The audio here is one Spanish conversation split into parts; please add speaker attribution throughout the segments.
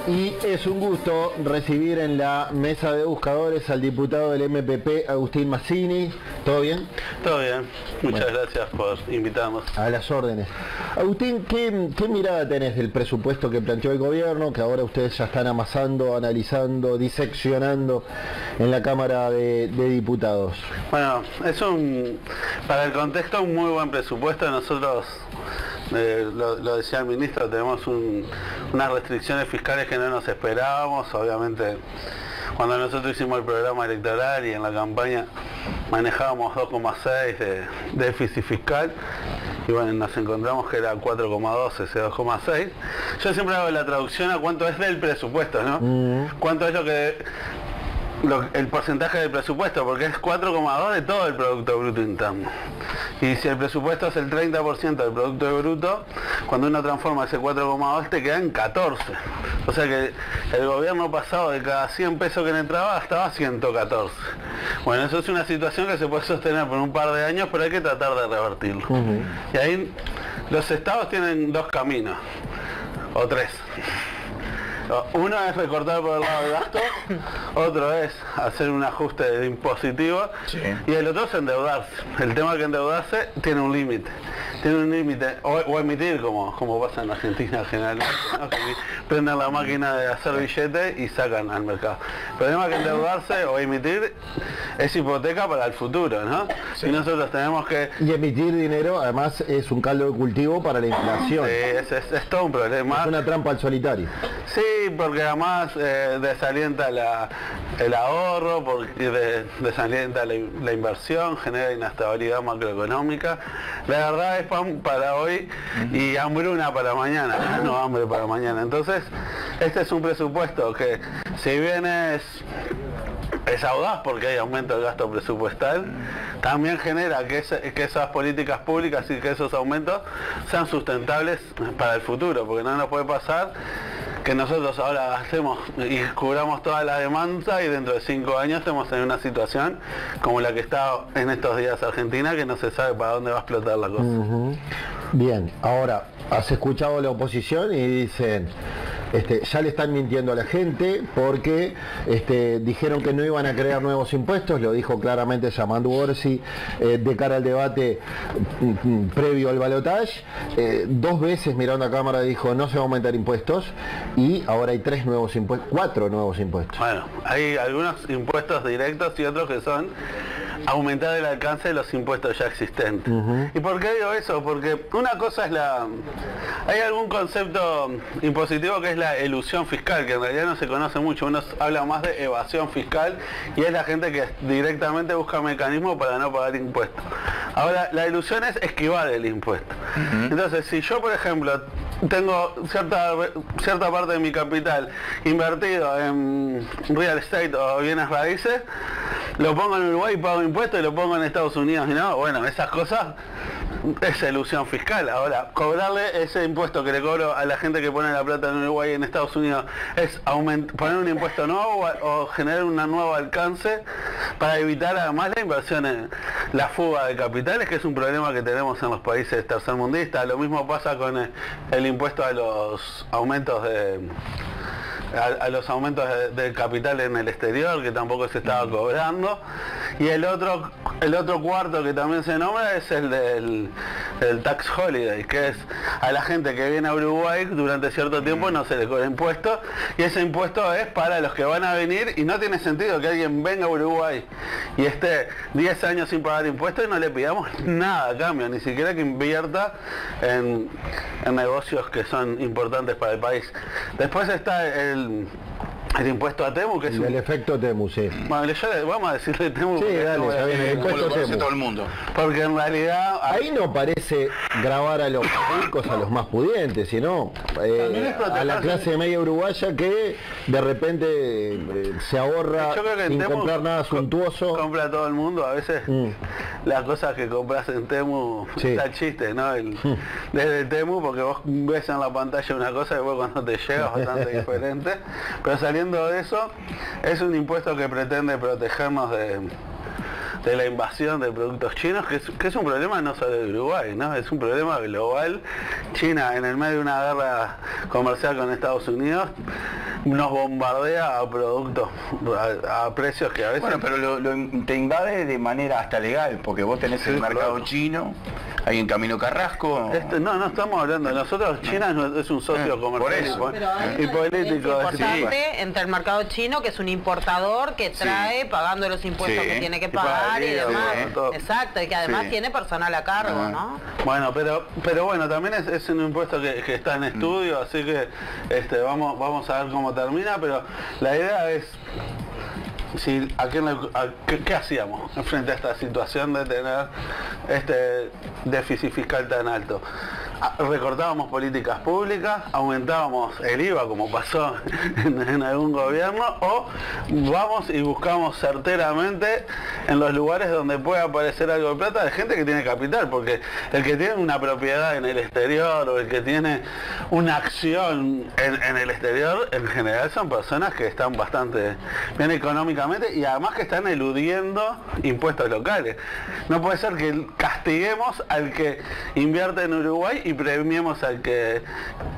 Speaker 1: Y es un gusto recibir en la mesa de buscadores al diputado del MPP, Agustín Mazzini. ¿Todo bien?
Speaker 2: Todo bien. Muchas gracias por invitarnos.
Speaker 1: A las órdenes. Agustín, ¿qué mirada tenés del presupuesto que planteó el gobierno, que ahora ustedes ya están amasando, analizando, diseccionando en la Cámara de Diputados?
Speaker 2: Bueno, es para el contexto, un muy buen presupuesto. Nosotros, lo decía el ministro, tenemos unas restricciones fiscales que no nos esperábamos. Obviamente, cuando nosotros hicimos el programa electoral y en la campaña manejábamos 2,6 de déficit fiscal, y bueno, nos encontramos que era 4,2 ese 2,6. Yo siempre hago la traducción a cuánto es del presupuesto, ¿no? Cuánto es el porcentaje del presupuesto, porque es 4,2 de todo el Producto Bruto Interno. Y si el presupuesto es el 30% del Producto Bruto, cuando uno transforma ese 4,2 te quedan 14. O sea que el gobierno pasado, de cada 100 pesos que le entraba, gastaba 114. Bueno, eso es una situación que se puede sostener por un par de años, pero hay que tratar de revertirlo. Y ahí los estados tienen dos caminos, o tres. Uno es recortar por el lado del gasto, otro es hacer un ajuste de impositivo, sí, y el otro es endeudarse. El tema que endeudarse tiene un límite. O emitir, como pasa en Argentina generalmente, ¿no? Que prenden la máquina de hacer billetes y sacan al mercado. El problema que endeudarse o emitir es hipoteca para el futuro, ¿no? Sí. Y nosotros tenemos que...
Speaker 1: Y emitir dinero, además, es un caldo de cultivo para la inflación.
Speaker 2: Sí, es todo un problema.
Speaker 1: Es una trampa al solitario.
Speaker 2: Sí, porque además desalienta el ahorro, desalienta la inversión, genera inestabilidad macroeconómica. La verdad es pan para hoy y hambruna para mañana, no hambre para mañana. Entonces, este es un presupuesto que, si bien es audaz porque hay aumento del gasto presupuestal, también genera que esas políticas públicas y que esos aumentos sean sustentables para el futuro, porque no nos puede pasar que nosotros ahora gastemos y cubramos toda la demanda y dentro de 5 años estemos en una situación como la que está en estos días Argentina, que no se sabe para dónde va a explotar la cosa.
Speaker 1: Bien, ahora, has escuchado a la oposición y dicen... ya le están mintiendo a la gente porque dijeron que no iban a crear nuevos impuestos, lo dijo claramente Yamandu Orsi de cara al debate previo al balotaje. 2 veces Miranda a Cámara dijo no se va a aumentar impuestos y ahora hay 4 nuevos impuestos.
Speaker 2: Bueno, hay algunos impuestos directos y otros que son aumentar el alcance de los impuestos ya existentes. ¿Y por qué digo eso? Porque una cosa es hay algún concepto impositivo que es la elusión fiscal, que en realidad no se conoce mucho. Uno habla más de evasión fiscal y es la gente que directamente busca mecanismos para no pagar impuestos. Ahora, la ilusión es esquivar el impuesto. Entonces, si yo, por ejemplo, tengo cierta parte de mi capital invertido en real estate o bienes raíces, lo pongo en Uruguay y pago impuestos y lo pongo en Estados Unidos y no, bueno, esas cosas es elusión fiscal. Ahora, cobrarle ese impuesto que le cobro a la gente que pone la plata en Uruguay y en Estados Unidos es poner un impuesto nuevo o generar un nuevo alcance para evitar además la inversión en la fuga de capitales, que es un problema que tenemos en los países tercermundistas. Lo mismo pasa con el impuesto a los aumentos del capital en el exterior, que tampoco se estaba cobrando. Y el otro cuarto que también se nombra es el del tax holiday, que es a la gente que viene a Uruguay durante cierto tiempo no se le cobra impuesto, y ese impuesto es para los que van a venir, y no tiene sentido que alguien venga a Uruguay y esté 10 años sin pagar impuestos y no le pidamos nada a cambio, ni siquiera que invierta en negocios que son importantes para el país. Después está el impuesto a Temu, que es
Speaker 1: el efecto Temu, sí.
Speaker 2: Bueno, vamos a decirle Temu.
Speaker 1: Sí, dale, ya viene, el impuesto Temu.
Speaker 3: Todo el mundo.
Speaker 2: Porque en realidad...
Speaker 1: Ahí no parece grabar a los ricos, a los más pudientes, sino a la clase media uruguaya que de repente se ahorra sin comprar nada suntuoso.
Speaker 2: Compra todo el mundo, a veces las cosas que compras en Temu, está el chiste, ¿no? Desde el Temu, porque vos ves en la pantalla una cosa y después cuando te llega es bastante diferente. Pero saliendo de eso, es un impuesto que pretende protegernos de la invasión de productos chinos, que es un problema no solo de Uruguay, ¿no? Es un problema global. China, en el medio de una guerra comercial con Estados Unidos, nos bombardea a productos, a precios que a veces...
Speaker 3: Bueno, pero te invade de manera hasta legal, porque vos tenés el mercado chino, hay en Camino Carrasco...
Speaker 2: no estamos hablando, nosotros China es un socio comercial y político.
Speaker 4: Importante entre el mercado chino, que es un importador que trae pagando los impuestos que tiene que pagar y demás. Exacto, y que además tiene personal a cargo, ¿no?
Speaker 2: Bueno, pero bueno, también es un impuesto que está en estudio, así que vamos a ver cómo termina, pero la idea es si, ¿qué hacíamos frente a esta situación de tener este déficit fiscal tan alto? Recortábamos políticas públicas, aumentábamos el IVA como pasó en algún gobierno, o vamos y buscamos certeramente en los lugares donde puede aparecer algo de plata de gente que tiene capital, porque el que tiene una propiedad en el exterior o el que tiene una acción en el exterior, en general son personas que están bastante bien económicamente y además que están eludiendo impuestos locales. No puede ser que castiguemos al que invierte en Uruguay y premiemos al que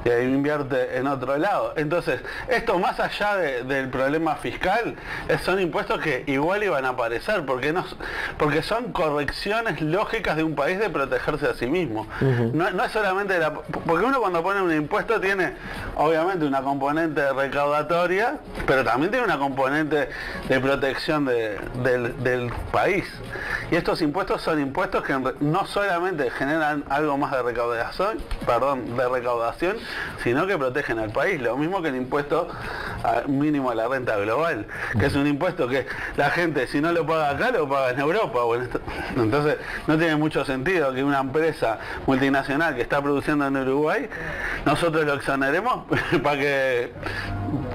Speaker 2: invierte en otro lado. Entonces, esto más allá del problema fiscal, son impuestos que igual iban a aparecer, porque son correcciones lógicas de un país de protegerse a sí mismo. No es solamente porque uno cuando pone un impuesto tiene obviamente una componente recaudatoria, pero también tiene una componente de protección del país. Y estos impuestos son impuestos que no solamente generan algo más de recaudación, sino que protegen al país. Lo mismo que el impuesto mínimo a la renta global, que es un impuesto que la gente, si no lo paga acá, lo paga en Europa. Entonces no tiene mucho sentido que una empresa multinacional que está produciendo en Uruguay, nosotros lo exoneremos para que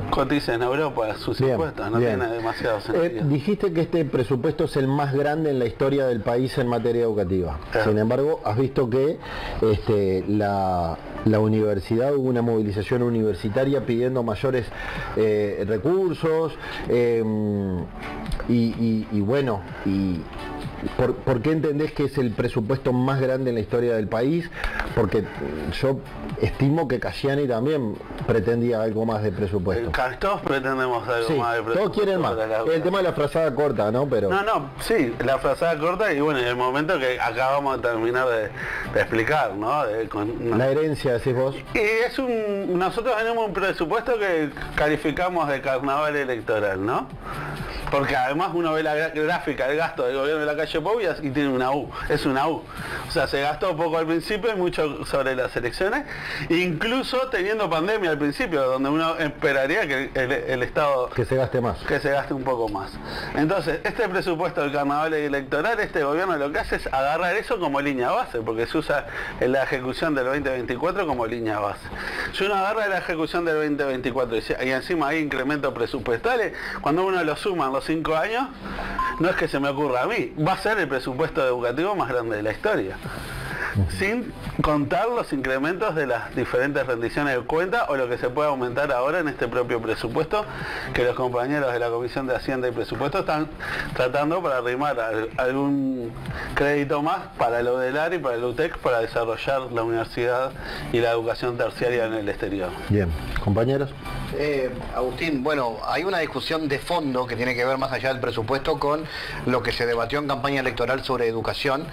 Speaker 2: cotice en Europa sus impuestos. No tiene demasiado sentido.
Speaker 1: Dijiste que este presupuesto es el más grande en la historia del país en materia educativa. Sin embargo, has visto que la universidad, hubo una movilización universitaria pidiendo mayores recursos y bueno, ¿por qué entendés que es el presupuesto más grande en la historia del país? Porque yo estimo que Casciani también pretendía algo más de presupuesto.
Speaker 2: Todos pretendemos algo más de presupuesto.
Speaker 1: Todos quieren más. El tema de la frazada corta, ¿no? Pero...
Speaker 2: Sí, la frazada corta y bueno, en el momento que acabamos de terminar de explicar, ¿no?
Speaker 1: La herencia, decís vos.
Speaker 2: Y nosotros tenemos un presupuesto que calificamos de carnaval electoral, ¿no? Porque además uno ve la gráfica del gasto del gobierno de la calle Pou y tiene una U, es una U. O sea, se gastó poco al principio y mucho sobre las elecciones, incluso teniendo pandemia al principio, donde uno esperaría que el Estado...
Speaker 1: Que se gaste más.
Speaker 2: Que se gaste un poco más. Entonces, este presupuesto del carnaval electoral, este gobierno lo que hace es agarrar eso como línea base, porque se usa en la ejecución del 2024 como línea base. Si uno agarra la ejecución del 2024 y encima hay incrementos presupuestales, cuando uno lo suma en los 5 años, no es que se me ocurra a mí, va a ser el presupuesto educativo más grande de la historia. Sin contar los incrementos de las diferentes rendiciones de cuenta o lo que se puede aumentar ahora en este propio presupuesto, que los compañeros de la Comisión de Hacienda y Presupuesto están tratando para arrimar algún crédito más para el ODELAR y para el UTEC para desarrollar la universidad y la educación terciaria en el exterior.
Speaker 1: Bien, compañeros.
Speaker 5: Agustín, bueno, hay una discusión de fondo que tiene que ver más allá del presupuesto con lo que se debatió en campaña electoral sobre educación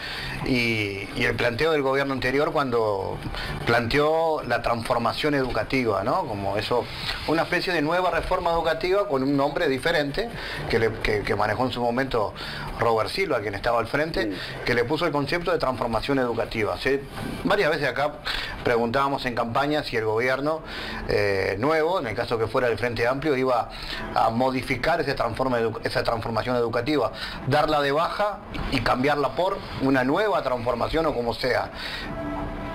Speaker 5: y el planteo del gobierno anterior cuando planteó la transformación educativa, ¿no? Como eso, una especie de nueva reforma educativa con un nombre diferente que manejó en su momento Robert Silva, quien estaba al frente, que le puso el concepto de transformación educativa. Varias veces acá preguntábamos en campaña si el gobierno nuevo, en el caso que fuera el Frente Amplio, iba a modificar esa transformación educativa, darla de baja y cambiarla por una nueva transformación o como sea.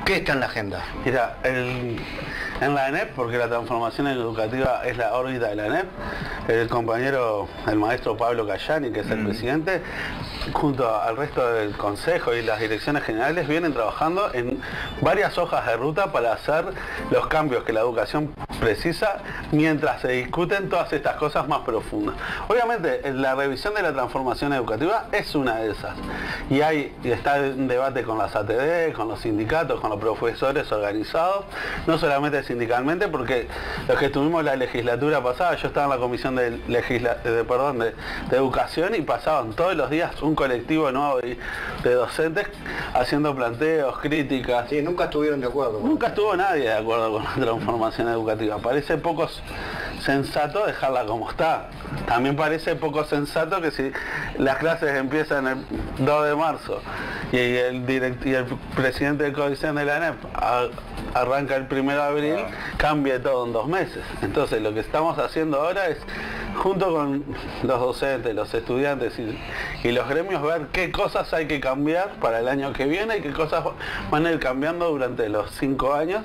Speaker 5: ¿Qué está en la agenda?
Speaker 2: Mira, en la ANEP, porque la transformación educativa es la órbita de la ANEP, el maestro Pablo Casciani, que es el presidente, junto al resto del Consejo y las direcciones generales, vienen trabajando en varias hojas de ruta para hacer los cambios que la educación precisa mientras se discuten todas estas cosas más profundas. Obviamente la revisión de la transformación educativa es una de esas, y está en debate con las ATD, con los sindicatos, con los profesores organizados, no solamente sindicalmente, porque los que estuvimos la legislatura pasada, yo estaba en la comisión de educación, y pasaban todos los días un colectivo nuevo de docentes haciendo planteos, críticas.
Speaker 5: Sí, nunca estuvieron de acuerdo.
Speaker 2: Nunca estuvo nadie de acuerdo con la transformación educativa. Parece poco sensato dejarla como está. También parece poco sensato que si las clases empiezan el 2 de marzo y el presidente de comisión de la ANEP arranca el 1 de abril, cambie todo en 2 meses. Entonces lo que estamos haciendo ahora es, junto con los docentes, los estudiantes y los gremios, ver qué cosas hay que cambiar para el año que viene y qué cosas van a ir cambiando durante los 5 años,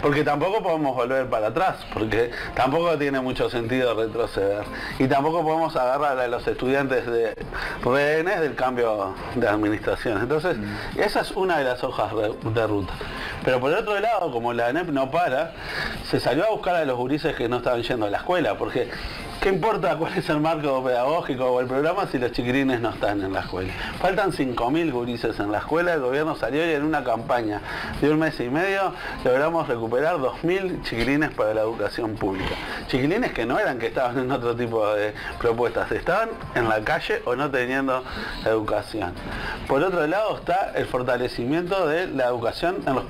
Speaker 2: porque tampoco podemos volver para atrás, porque tampoco tiene mucho sentido retroceder, y tampoco podemos agarrar a los estudiantes de rehenes del cambio de administración. Entonces, esa es una de las hojas de ruta. Pero por otro lado, como la ANEP no para, se salió a buscar a los gurises que no estaban yendo a la escuela, porque ¿qué importa cuál es el marco pedagógico o el programa si los chiquilines no están en la escuela? Faltan 5.000 gurises en la escuela, el gobierno salió y en una campaña de 1 mes y medio logramos recuperar 2.000 chiquilines para la educación pública. Chiquilines que no eran que estaban en otro tipo de propuestas, estaban en la calle o no teniendo educación. Por otro lado está el fortalecimiento de la educación en los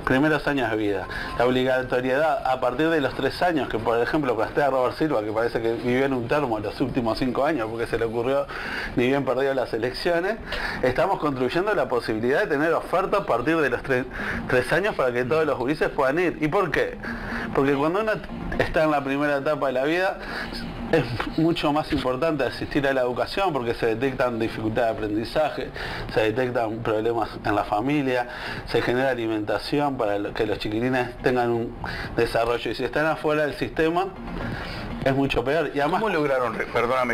Speaker 2: primeros años de vida. La obligatoriedad a partir de los 3 años, que por ejemplo plantea Robert Silva, que parece que vivió en un termo los últimos 5 años porque se le ocurrió ni bien perdió las elecciones, estamos construyendo la posibilidad de tener oferta a partir de los 3 años para que todos los gurises puedan ir. ¿Y por qué? Porque cuando uno está en la primera etapa de la vida, es mucho más importante asistir a la educación porque se detectan dificultades de aprendizaje, se detectan problemas en la familia, se genera alimentación para que los chiquilines tengan un desarrollo, y si están afuera del sistema es mucho peor. Y además,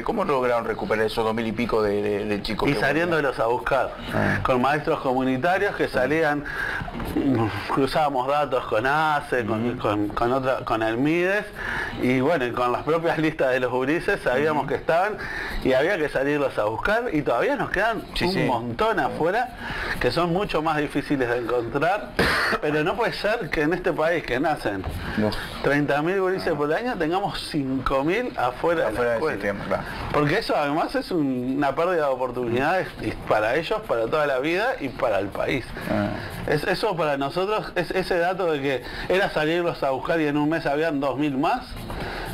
Speaker 3: ¿cómo lograron recuperar esos 2.000 y pico de chicos?
Speaker 2: Y saliéndolos a buscar, con maestros comunitarios que salían, cruzábamos datos con ACE, con el MIDES, y bueno, y con las propias listas de los gurises sabíamos que estaban, y había que salirlos a buscar, y todavía nos quedan un montón afuera que son mucho más difíciles de encontrar, pero no puede ser que en este país que nacen 30.000 gurises por año tengamos 5.000 afuera de la escuela. Sistema, claro. Porque eso además es una pérdida de oportunidades para ellos, para toda la vida y para el país. Eso para nosotros, ese dato de que era salirlos a buscar y en un mes habían 2.000 más,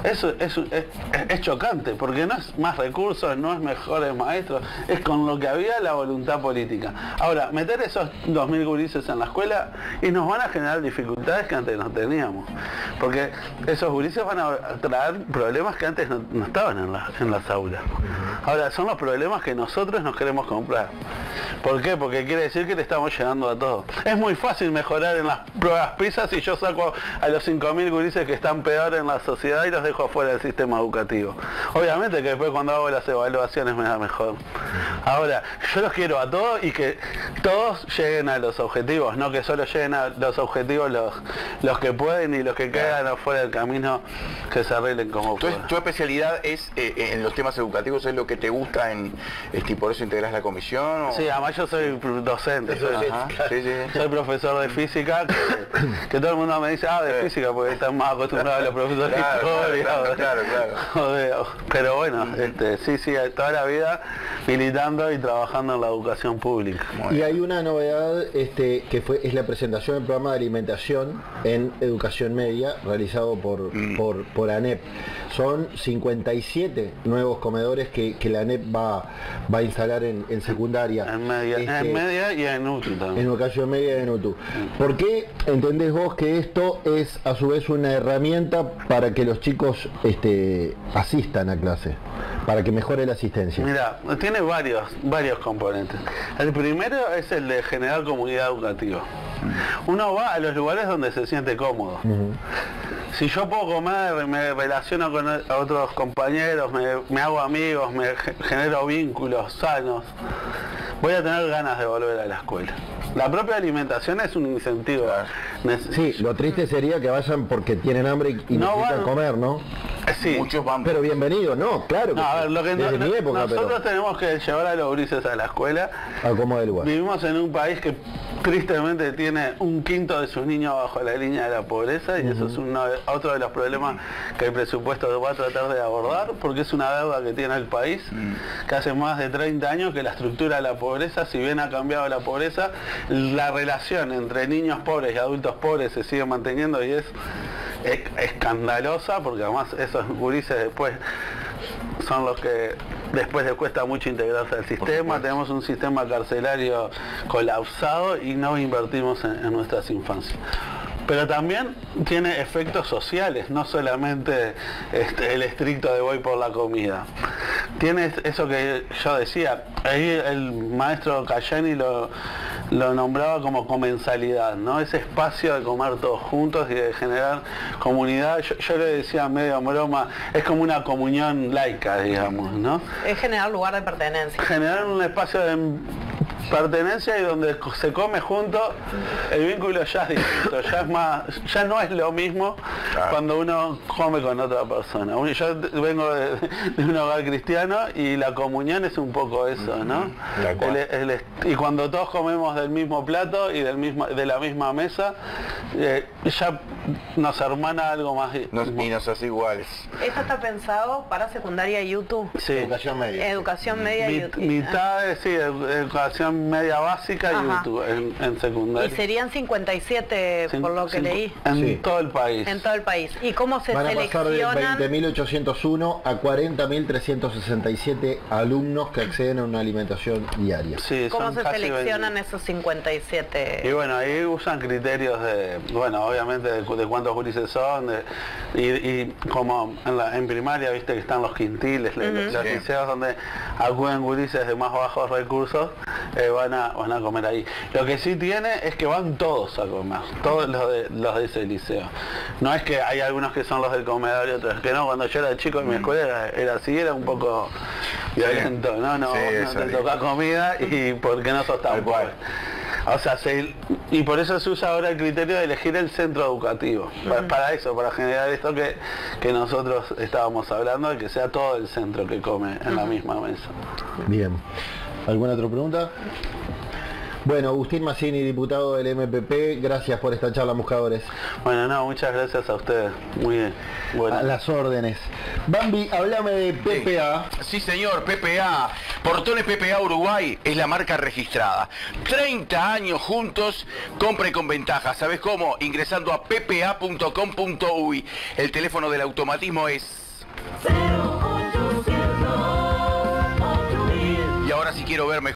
Speaker 2: eso es chocante, porque no es más recursos, no es mejores maestros, es con lo que había la voluntad política. Ahora, meter esos 2.000 gurises en la escuela y nos van a generar dificultades que antes no teníamos, porque esos gurises van a traer problemas que antes no estaban en las aulas. Ahora, son los problemas que nosotros nos queremos comprar. ¿Por qué? Porque quiere decir que le estamos llegando a todos. Es muy fácil mejorar en las pruebas PISA si yo saco a los 5.000 gurises que están peor en la sociedad y los dejo afuera del sistema educativo. Obviamente que después cuando hago las evaluaciones me da mejor. Ahora, yo los quiero a todos y que todos lleguen a los objetivos, no que solo lleguen a los objetivos los que pueden, y los que quedan afuera del camino que se arreglen como puedan.
Speaker 3: Tu especialidad es en los temas educativos, es lo que te gusta y por eso integrás la comisión.
Speaker 2: Sí, además yo soy docente, soy profesor de física, que todo el mundo me dice, de física, porque están más acostumbrados a los profesores de historia. Claro. Pero bueno, sí, toda la vida militando y trabajando en la educación pública.
Speaker 1: Y hay una novedad que es la presentación del programa de alimentación en educación media realizado por ANEP. Son 57 nuevos comedores que la ANEP va a instalar en secundaria.
Speaker 2: En media y en UTU también.
Speaker 1: En educación media y en UTU. ¿Por qué entendés vos que esto es a su vez una herramienta para que los chicos asistan a clase? Para que mejore la asistencia.
Speaker 2: Mira, tiene varios componentes. El primero es el de generar comunidad educativa. Uno va a los lugares donde se siente cómodo. Si yo puedo comer, me relaciono con otros compañeros, me hago amigos, me genero vínculos sanos, voy a tener ganas de volver a la escuela. La propia alimentación es un incentivo.
Speaker 1: Sí, lo triste sería que vayan porque tienen hambre y
Speaker 2: No
Speaker 1: necesitan
Speaker 2: van.
Speaker 1: comer, ¿no?
Speaker 3: Sí. Muchos van.
Speaker 1: Pero bienvenido, ¿no? Claro que
Speaker 2: No, a ver, lo que
Speaker 1: desde mi época,
Speaker 2: nosotros tenemos que llevar a los gurises a la escuela.
Speaker 1: a como del lugar.
Speaker 2: Vivimos en un país que tristemente tiene 1/5 de sus niños bajo la línea de la pobreza y eso es otro de los problemas que el presupuesto va a tratar de abordar, porque es una deuda que tiene el país, que hace más de 30 años que la estructura de la pobreza, si bien ha cambiado la pobreza, la relación entre niños pobres y adultos pobres se sigue manteniendo y es escandalosa, porque además esos gurises después son los que después les cuesta mucho integrarse al sistema. Tenemos un sistema carcelario colapsado y no invertimos en nuestras infancias. Pero también tiene efectos sociales, no solamente el estricto de voy por la comida. Tiene eso que yo decía, ahí el maestro Cayani lo nombraba como comensalidad, ¿no? Ese espacio de comer todos juntos y de generar comunidad. Yo le decía medio broma, es como una comunión laica, digamos, ¿no?
Speaker 4: Es generar lugar de pertenencia.
Speaker 2: Generar un espacio de pertenencia y donde se come junto, el vínculo ya es distinto, ya no es lo mismo cuando uno come con otra persona. Yo vengo de un hogar cristiano y la comunión es un poco eso, ¿no? Y cuando todos comemos del mismo plato y de la misma mesa, ya nos hermana algo más.
Speaker 3: Y nos hace iguales.
Speaker 4: Esto está pensado para secundaria y YouTube.
Speaker 2: Sí.
Speaker 1: Educación media.
Speaker 4: Educación media y YouTube.
Speaker 2: Mitad sí, educación media básica y YouTube en secundaria.
Speaker 4: Y serían 57 por lo que leí.
Speaker 2: En todo el país.
Speaker 4: En todo el país. ¿Y cómo se
Speaker 1: Van a pasar de
Speaker 4: seleccionan?
Speaker 1: 20.801 a 40.367 alumnos que acceden a una alimentación diaria.
Speaker 2: Sí,
Speaker 4: ¿Cómo
Speaker 2: son
Speaker 4: se
Speaker 2: casi
Speaker 4: seleccionan
Speaker 2: 20.
Speaker 4: esos 57?
Speaker 2: Y bueno, ahí usan criterios de, bueno, obviamente de cuántos gurises son, y como en primaria, viste que están los quintiles, los liceos donde acuden gurises de más bajos recursos, van a comer ahí. Lo que sí tiene es que van todos a comer, todos los de ese liceo. No es que hay algunos que son los del comedor y otros que no. Cuando yo era chico en mi escuela era así, era un poco violento, no te toca comida y porque no sos tan pobre. O sea, y por eso se usa ahora el criterio de elegir el centro educativo, para eso, para generar esto que nosotros estábamos hablando, de que sea todo el centro que come en la misma mesa.
Speaker 1: Bien. ¿Alguna otra pregunta? Bueno, Agustín Mazzini, diputado del MPP, gracias por esta charla, buscadores.
Speaker 2: Bueno, no, muchas gracias a ustedes. Muy bien. Bueno.
Speaker 1: A las órdenes. Bambi, háblame de PPA.
Speaker 3: Sí, señor, PPA. Portones PPA Uruguay es la marca registrada. 30 años juntos, compre con ventaja. ¿Sabes cómo? Ingresando a ppa.com.uy. El teléfono del automatismo es
Speaker 6: 0800
Speaker 3: y ahora si quiero verme